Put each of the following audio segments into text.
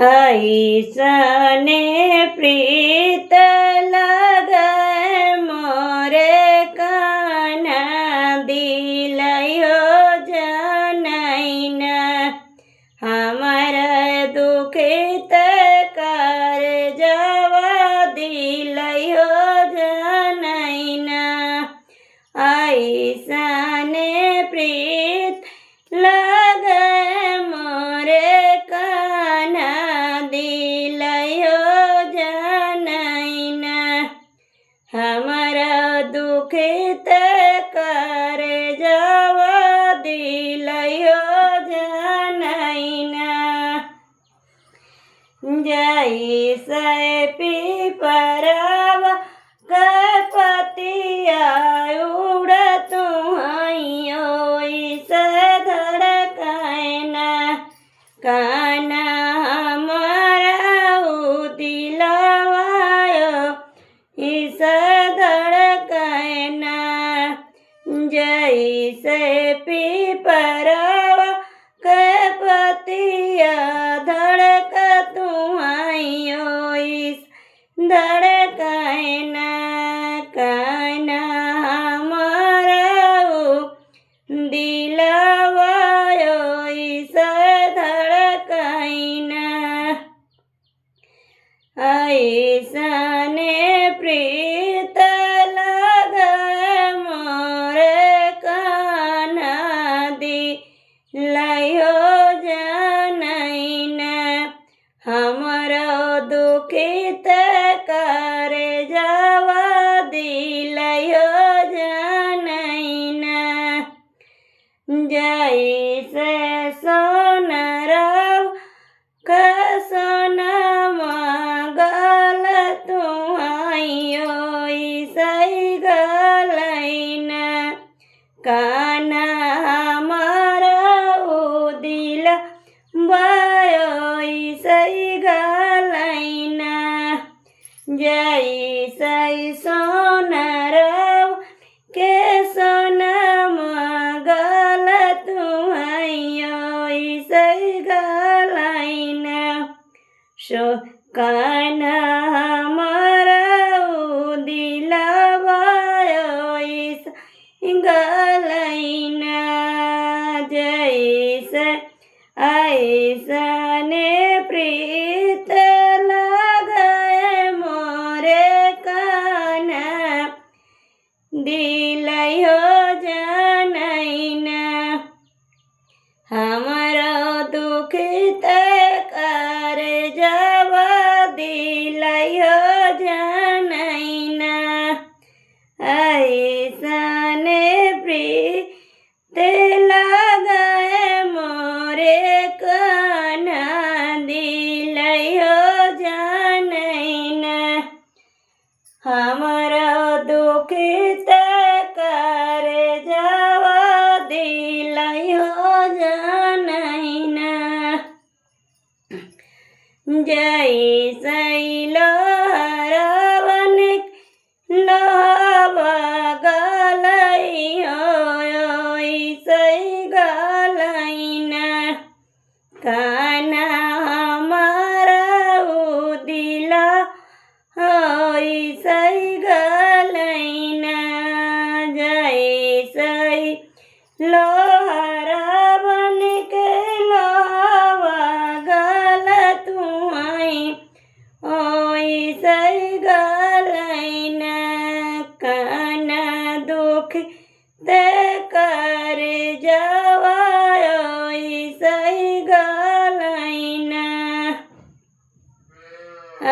ऐसने प्रीत लगै मोरे कान्हा दिलयो जनैन हमर दुखित करजवा दिलयो जनैन ऐसने प्रीत लगै मोरे कान्हा दिलयो जनैन हमर दुखित करजवा दिलयो जनैन जैसे पिपरवा के पतिया उड़त हइयो ओइसे धड़कैन कान्हा हमरा उ दिलवायो इसे धड़कैन जैसे पिपरवा के पतिया धड़कत हइयो ओइसे धड़कैन कान्हा हमरा उ दिलवायो इसे धड़कैन ऐसने प्रीत लगै मोरे कान्हा दिलयो जनैन हमर दुखित करजवा दिलयो जनैन जैसे सोनरवा के सोनमा गलत हइयो ओइसे गलैन कान्हा हमरा उ दिलवायो ओइसे गलैन जैसे सोनरवा के सोनमा गलत हइयो ओइसे गलैन कान्हा हमरा उ दिलवायो ओइसे गलैन जैसे ऐसने प्रीत लगै मोरे कान्हा दिलयो जनैन हमर दुखित करजवा दिलयो जनैन ऐसने प्रीत लगै मोरे कान्हा दिलयो जनैन हमर दुखित करजवा दिलयो जनैन जैसे लोहरवन लोहवा गलैयो ओइसे गलैन कान्हा हमरा उ दिलवा ओइसे गलैन जैसे लोहरवन के लोहवा गलत हइयो ओइसे गलैन कान्हा दुखित करजवा ओइसे गलैन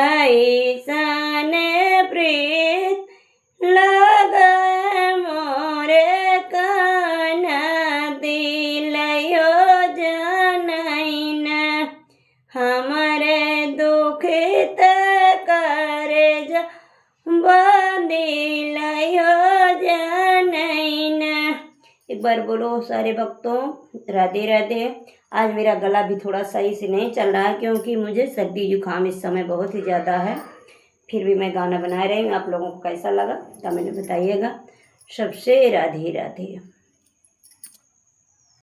ऐसने प्रीत लगै मोरे कान्हा दिलयो जनैन हमरे दुखित करजवा दिलयो जनैन एक बार बोलो सारे भक्तों राधे राधे। आज मेरा गला भी थोड़ा सही से नहीं चल रहा है क्योंकि मुझे सर्दी जुकाम इस समय बहुत ही ज़्यादा है। फिर भी मैं गाना बना रही हूँ। आप लोगों को कैसा लगा कमेंट में बताइएगा। सबसे राधे राधे।